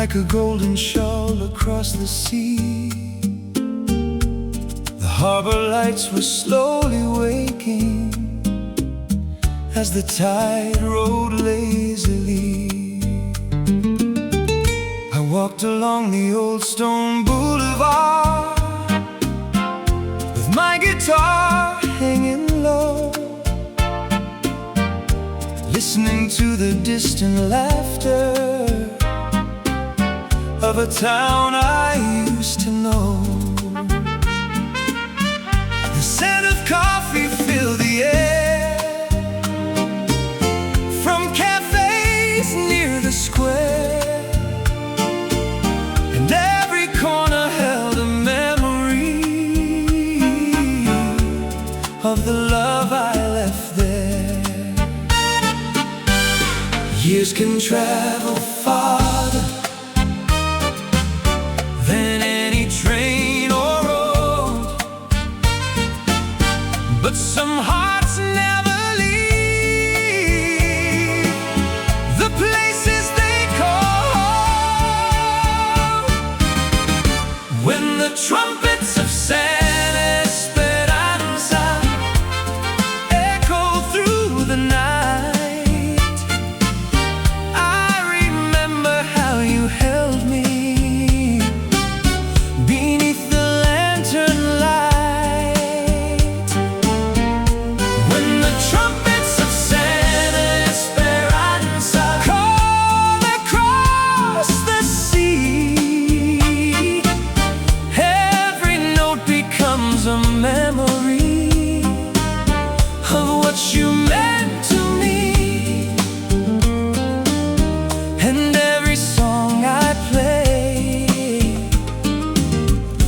like a golden shawl across the sea. The harbor lights were slowly waking as the tide rode lazily. I walked along the old stone boulevard with my guitar hanging low, listening to the distant laughter of a town I used to know. The scent of coffee filled the air from cafes near the square, and every corner held a memory of the love I left there. Years can travel farther than any train or road, but some hearts never leave the places they call home. When the trumpets of San Esperanza echo through the night, I remember how you held me beneath the lantern light. When the trumpets of San Esperanza call across the sea, every note becomes a memory of what you meant to me, and every song I play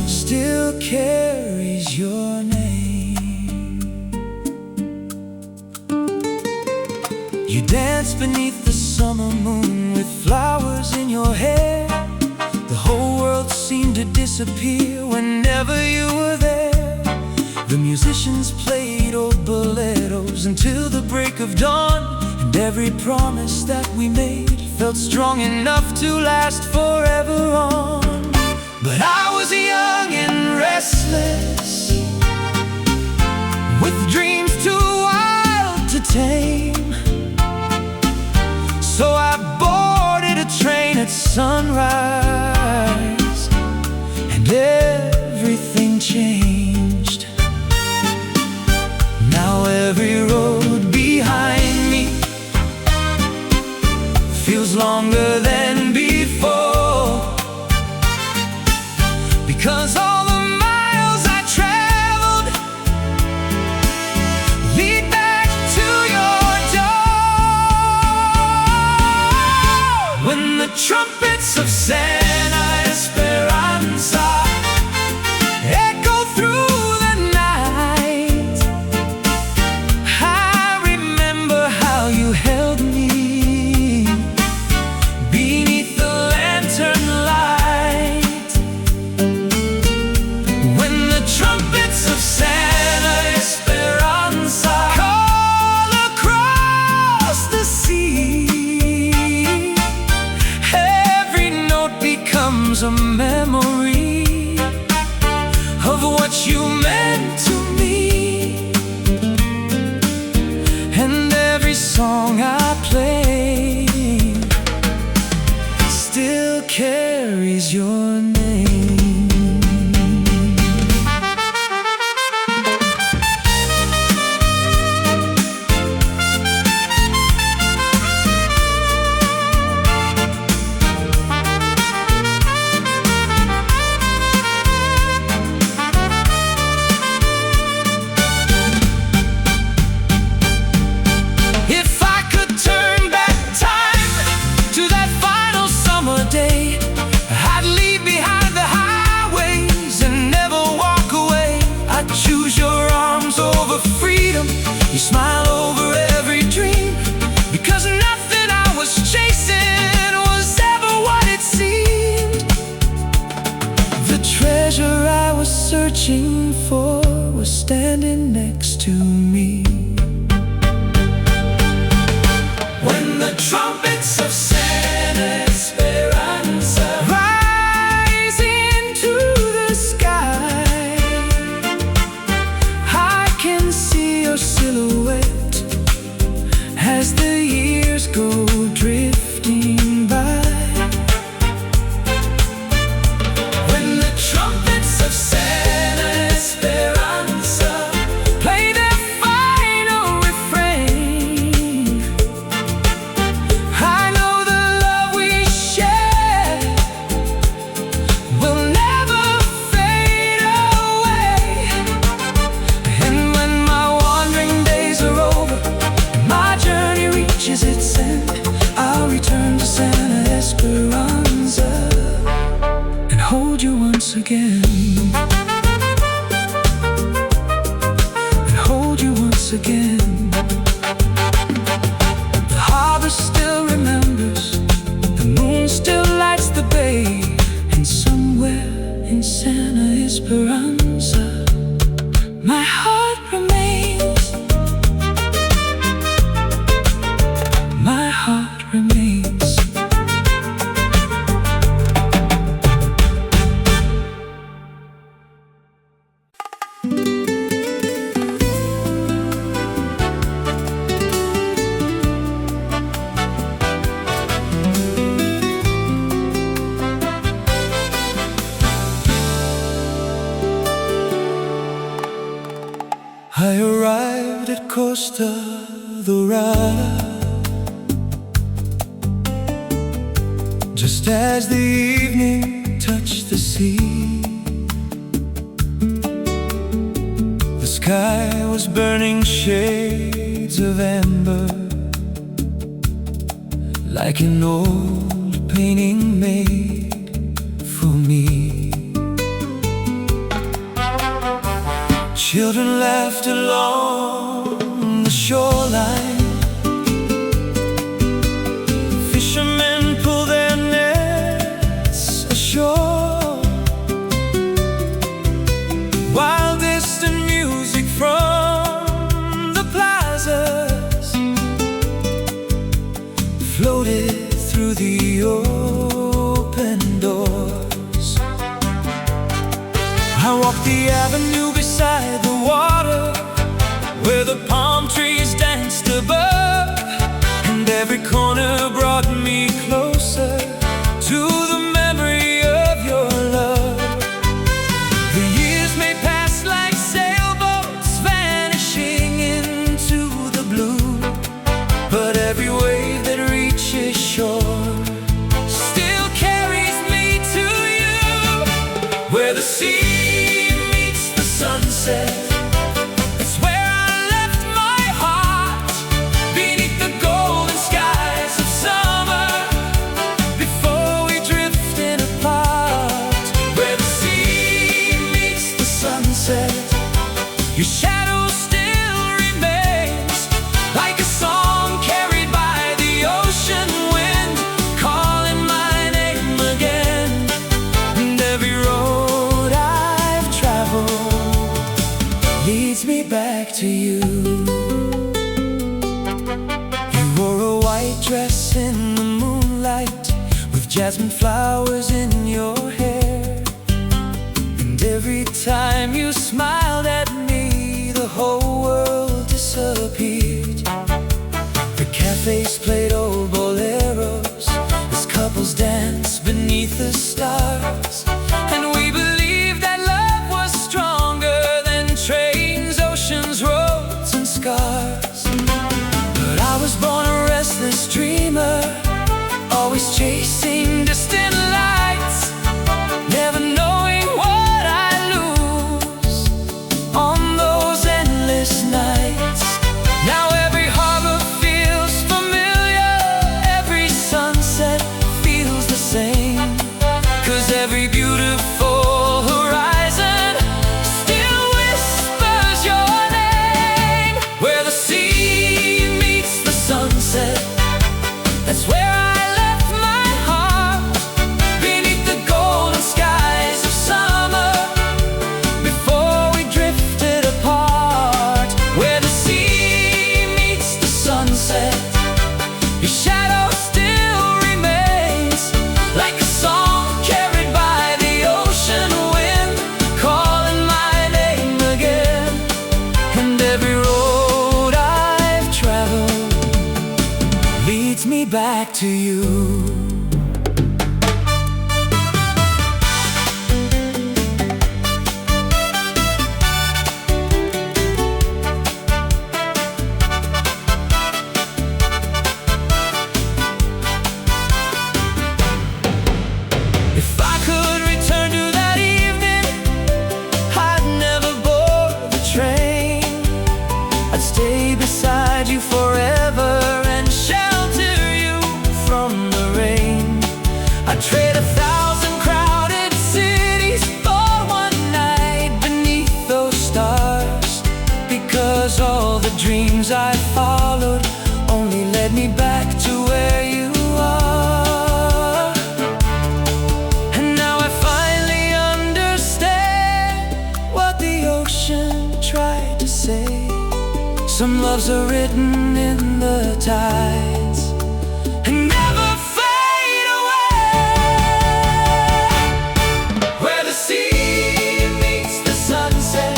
still carries your name. You dance beneath the summer moon with flowers in your hair. The whole world seemed to disappear whenever you were there. The musicians played old boleros until the break of dawn, and every promise that we made felt strong enough to last forever on. But I was young and restless, with dreams too wild to tame. So I boarded a train at sunrise, and everything changed. Now every road behind me feels longer than before, because all the miles I traveled lead back to your door. When the trumpets of San Esperanza echo through the night, I remember how you held me beneath the lantern light. When the trumpets of San Esperanza call across the sea, every note becomes a memory of what you meant to me, and every song I play still carries your name. If I could turn back time to that final summer day, I'd leave behind the highways and never walk away. I'd choose your arms over freedom, your smile over every dream, because nothing I was chasing was ever what it seemed. The treasure I was searching for was standing next to me. When the trumpets of San Esperanza once again, and hold you once again. The harbor still remembers, the moon still lights the bay, and somewhere in Santa Esperanza my heart remains, my heart remains. I arrived at Costa Dorada just as the evening touched the sea. The sky was burning shades of amber, like an old painting made for me. Children laughed along the shoreline, fishermen pulled their nets ashore, while distant music from the plazas floated through the open doors. I walked the avenue beside the water, where the palm trees danced above, and every corner brought me closer to the memory of your love. The years may pass like sailboats vanishing into the blue, but every wave that reaches shore still carries me to you, where the sea sunset. It's where I left my heart, beneath the golden skies of summer, before we drifted apart. Where the sea meets the sunset, your shadow still remains, like a song carried by the ocean wind, calling my name again. And every road I've traveled leads me back to you. You wore a white dress in the moonlight, with jasmine flowers in your hair, and every time you smiled at me, the whole world disappeared. The cafes played old boleros as couples danced beneath the stars, and we believed that love was stronger than trains, oceans, roads, and scars. But I was born a restless dreamer, always chasing distant lights, never knowing what I lose on those endless nights. Now every harbor feels familiar, every sunset feels the same, 'cause every beautiful horizon still whispers your name. Where the sea meets the sunset, that's where I left my heart, beneath the golden skies of summer, before we drifted apart. Where the sea meets the sunset, your shadow still remains, like a song carried by the ocean wind, calling my name again. And every road I've traveled leads me back to you. If I could return to that evening, I'd never board the train. I'd stay beside you forever and shelter you from the rain. roads I followed only led me back to where you are. And now I finally understand what the ocean tried to say. Some loves are written in the tides and never fade away. Where the sea meets the sunset,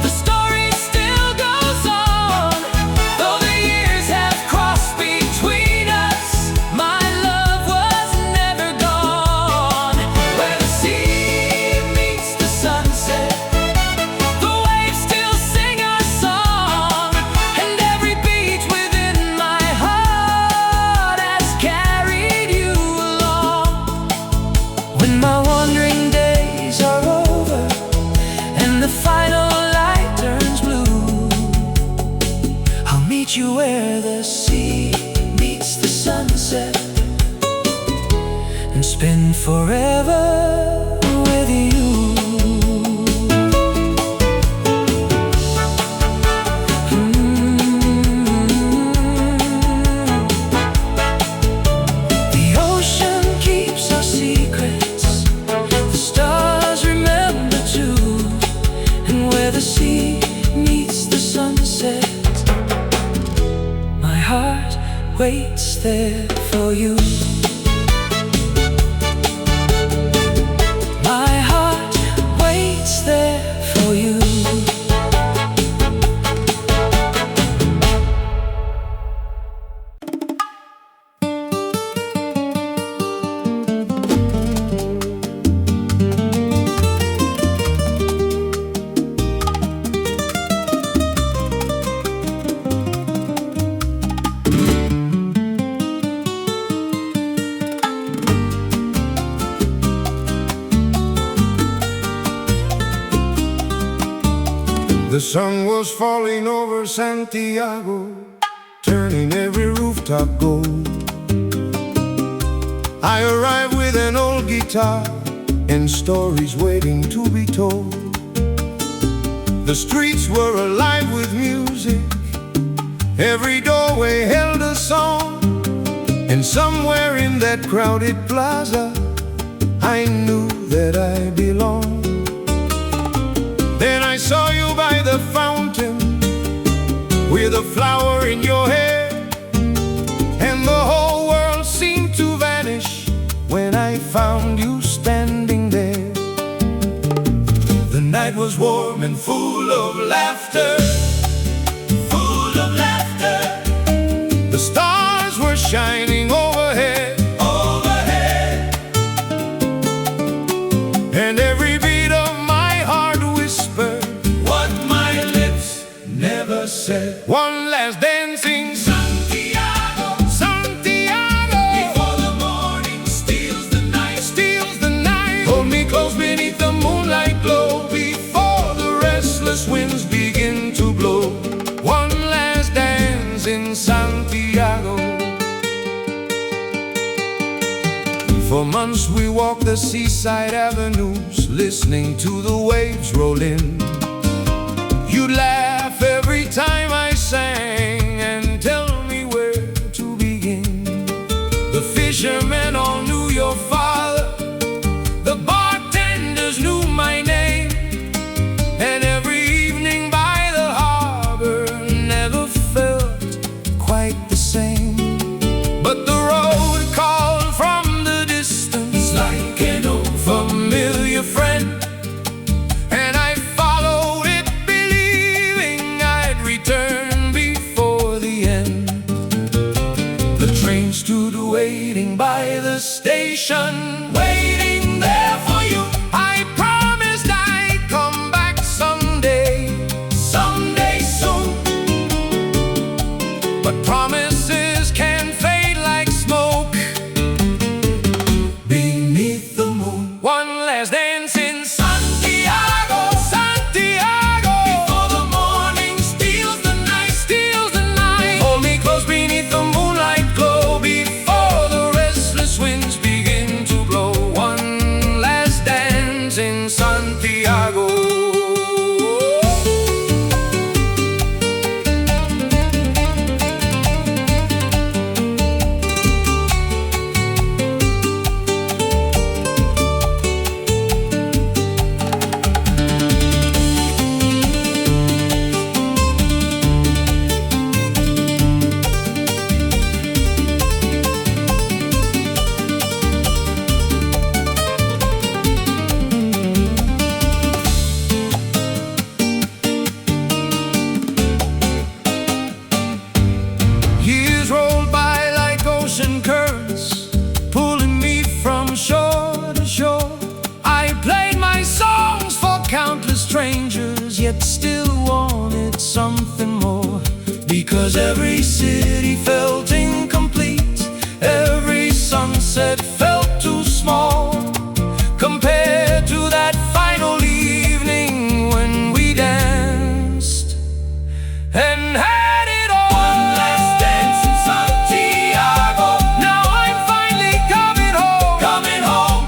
the story still goes on. Though the years have crossed between us, my love was never gone. Where the sea meets the sunset, the waves still sing our song, and every beat within my heart has carried you along. When my wandering days are over and the final light turns blue, I'll meet you where the sea meets the sunset and spend forever with you. The ocean keeps our secrets, the stars remember too. And where the sea meets the sunset, my heart waits there for you. My heart waits there for you. The sun was falling over Santiago, turning every rooftop gold. I arrived with an old guitar and stories waiting to be told. The streets were alive with music, every doorway held a song. And somewhere in that crowded plaza, I knew that I belonged. Then I saw you by the fountain, with a flower in your hair, and the whole world seemed to vanish when I found you standing there. The night was warm and full of laughter, full of laughter. The stars were shining overhead, overhead, and every beat of my heart whispered what my lips never said. One last dancing Santiago, Santiago, before the morning steals the night, steals the night. Hold me close beneath the moonlight glow, before the restless winds begin to blow. One last dance in Santiago. For months we walked the seaside avenues, listening to the waves roll in. You'd laugh every time I sang and tell me where to begin. The fishermen all knew your father, the bartenders knew my name, and every evening by the harbor never felt quite the same. But the road called from the distance like an old familiar friend, and I followed it believing I'd return before the end. The train stood waiting by the station, waiting there for you. I promised I'd come back someday, someday soon. But promises can fade like smoke beneath the moon. One last dance in Santiago, Santiago, before the morning steals the night, steals the night. Hold me close beneath the moonlight glow, before the restless winds begin to blow. One last dance in Santiago. yet still wanted something more. Because every city felt incomplete, every sunset felt too small, compared to that final evening when we danced and had it all. One last dance in Santiago. Now I'm finally coming home. Coming home.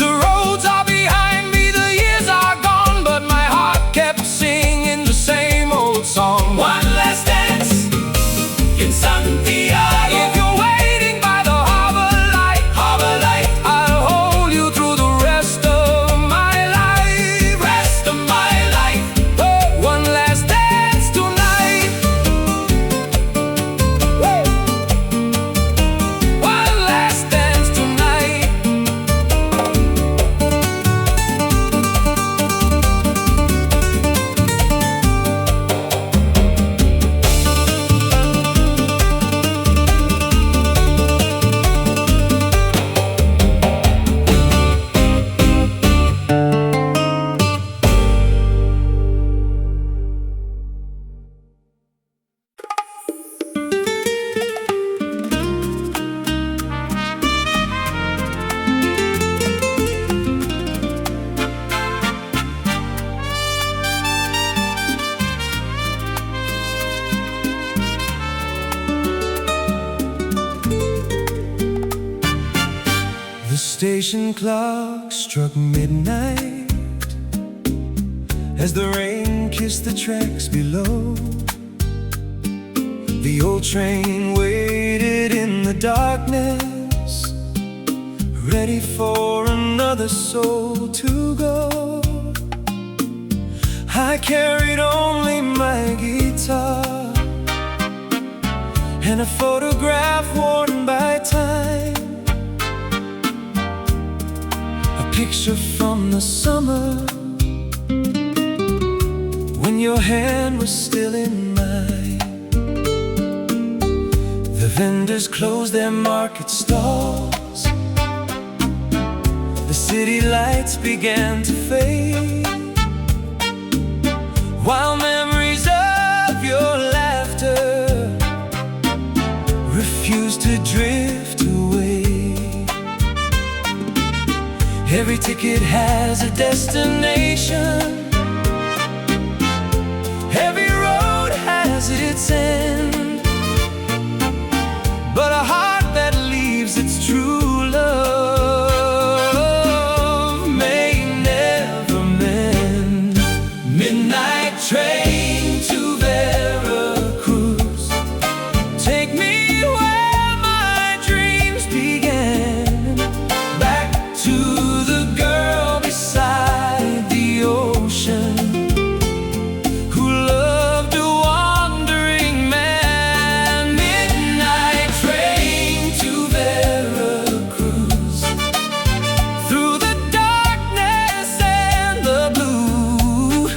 The roads are behind me, the years are gone, but my heart kept singing the same old song. One last dance in Santiago. If you're waiting by the harbor light, I'll hold you through the rest of my life. Rest of my life. Oh, one last dance tonight. Woo! One last dance tonight. The station clock struck midnight as the rain kissed the tracks below. The old train waited in the darkness, ready for another soul to go. I carried only my guitar and a photograph worn by time, a picture from the summer when your hand was still in mine. The vendors closed their market stalls, the city lights began to fade, while memories of your laughter refused to drift away. Every ticket has a destination, every road has its end, but a heart that leaves its true love may never mend. Midnight train to Veracruz, take me where my dreams began, back to the girl beside the ocean who loved a wandering man. Midnight train to Veracruz, through the darkness and the blue.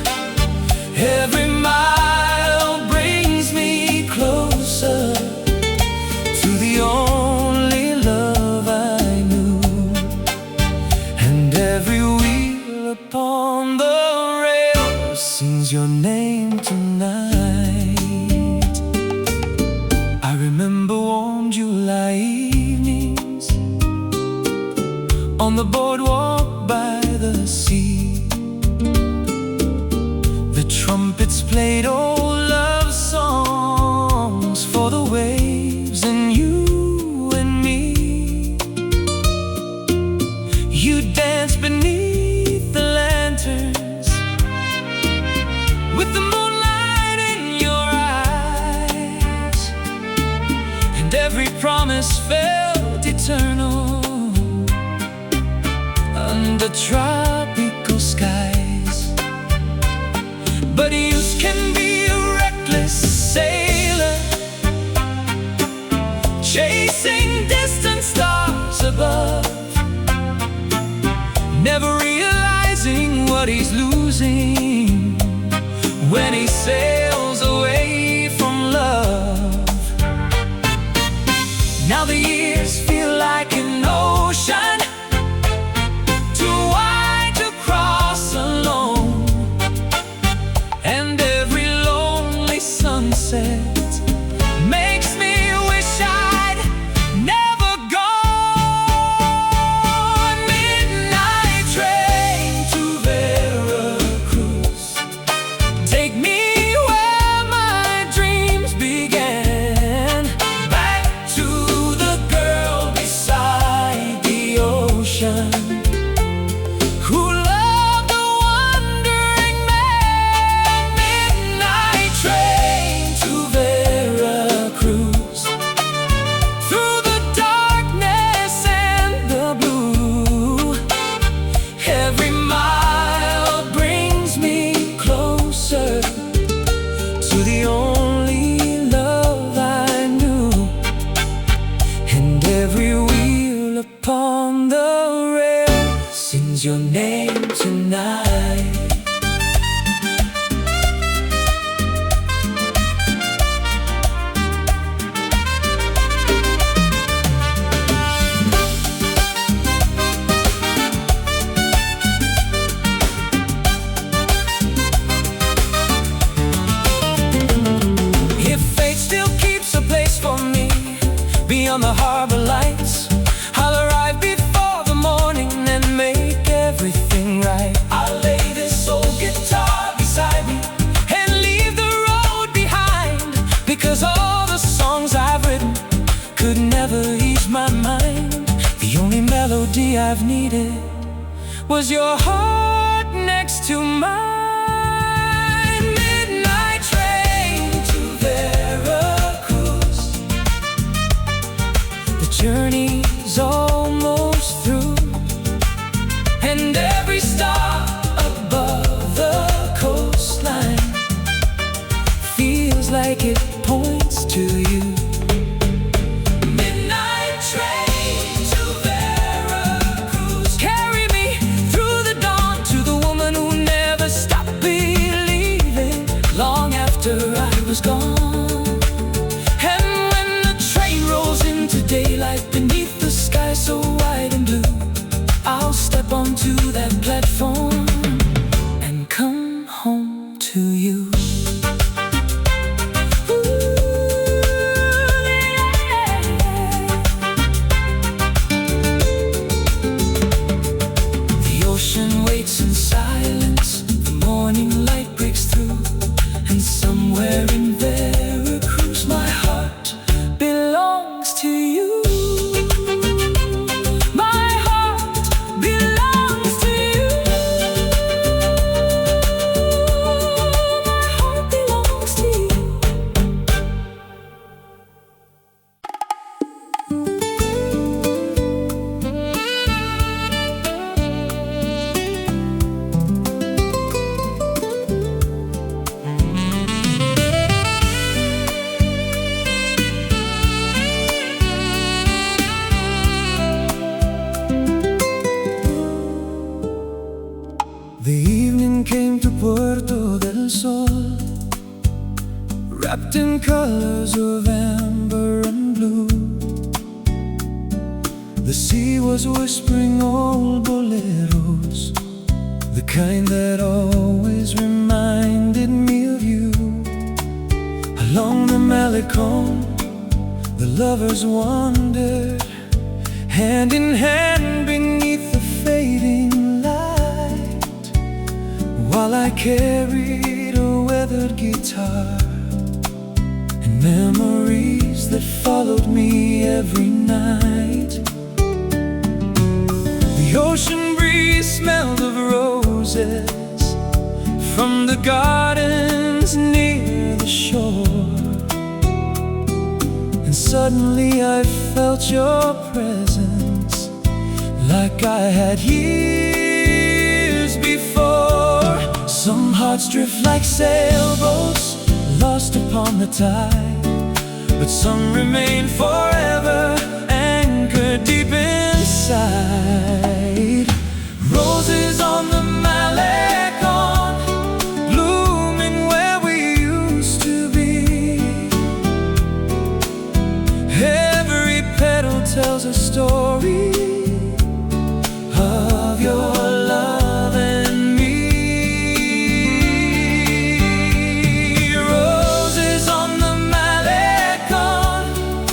Every mile brings me closer to the only love I knew, and every wheel upon the rail sings your name tonight. I remember warm July evenings on the boardwalk by the sea. The trumpets played old love songs for the waves and you and me. You danced beneath the lanterns with the moonlight in your eyes, and every promise felt eternal under tropical skies. But youth can be a reckless sailor, chasing distant stars above, never realizing what he's losing when he sails away from love. Now the years feel like an ocean, too wide to cross alone, me I've needed was your heart next to mine. Midnight train to Veracruz. The journey's almost through, and every star above the coastline feels like it points to you. Midnight train to Veracruz. Carry me through the dawn to the woman who never stopped believing, long after I was gone. And when the train rolls into daylight beneath the sky so wide and blue, I'll step onto that platform and come home to you. The ocean waits in silence, the morning light breaks through, and somewhere in Veracruz my heart belongs to you. My heart belongs to you. My heart belongs to you. The evening came to Puerto del Sol, wrapped in colors of amber and blue. The sea was whispering old boleros, the kind that always reminded me of you. Along the Malecon, the lovers wandered, hand in hand beneath the fading light, while I carried a weathered guitar and memories that followed me every night. The ocean breeze smelled of roses from the gardens near the shore, and suddenly I felt your presence like I had years before. Some hearts drift like sailboats lost upon the tide, but some remain forever anchored deep inside. Roses on the Malecon, blooming where we used to be. Every petal tells a story of your love and me. Roses on the Malecon,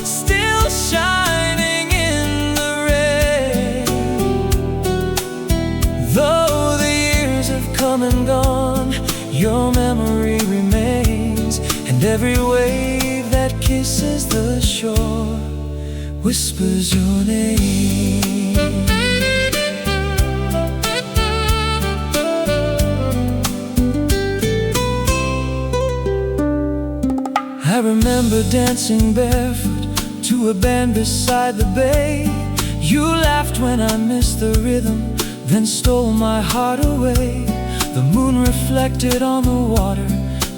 still shining in the rain. Though the years have come and gone, your memory remains, and every wave that kisses the shore whispers your name. I remember dancing barefoot to a band beside the bay. You laughed when I missed the rhythm, then stole my heart away. The moon reflected on the water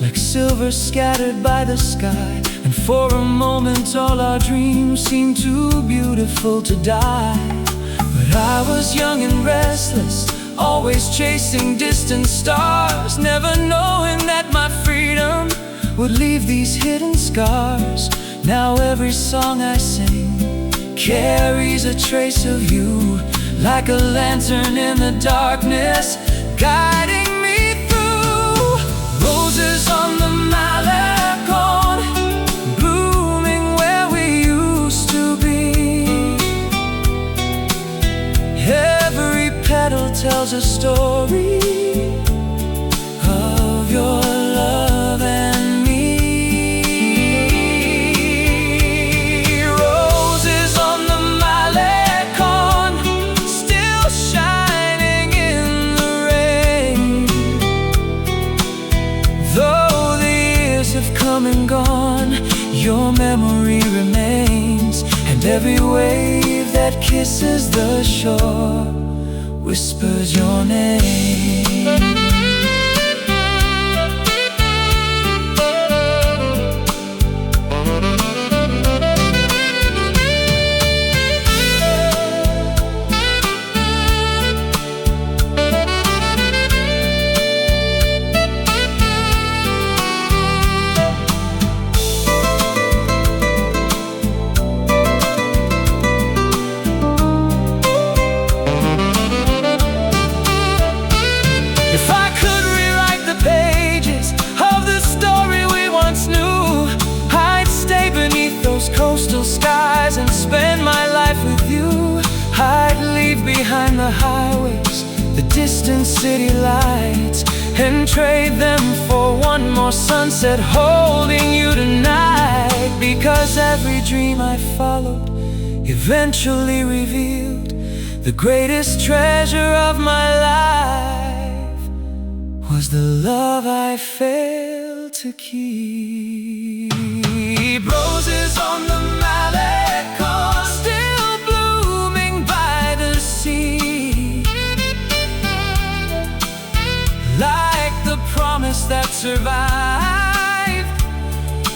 like silver scattered by the sky, and for a moment all our dreams seemed too beautiful to die. But I was young and restless, always chasing distant stars, never knowing that my freedom would leave these hidden scars. Now every song I sing carries a trace of you, like a lantern in the darkness, guiding me through. Roses on the Malecon, blooming where we used to be. Every petal tells a story of your love and me. Roses on the Malecon, still And every wave that kisses the shore whispers your name. Coastal skies and spend my life with you. I'd leave behind the highways, the distant city lights, and trade them for one more sunset holding you tonight. Because every dream I followed eventually revealed the greatest treasure of my life was the love I failed to keep. Roses on the Mallet, still blooming by the sea, like the promise that survived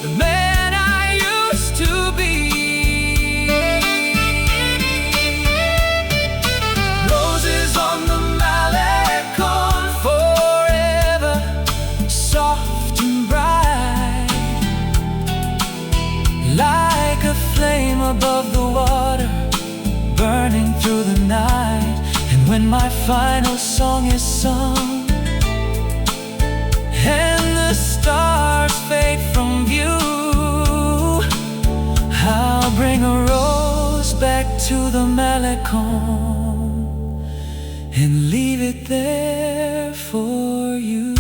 the man I used to be. Roses on the Mallet, forever soft and bright, like a flame above the water, burning through the night. And when my final song is sung and the stars fade from view, I'll bring a rose back to the Malecon and leave it there for you.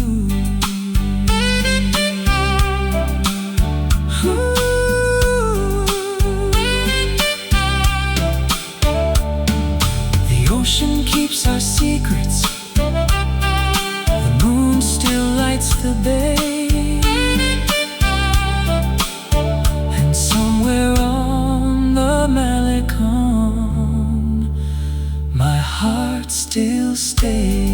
Ocean keeps our secrets, the moon still lights the bay, and somewhere on the Malecon my heart still stays.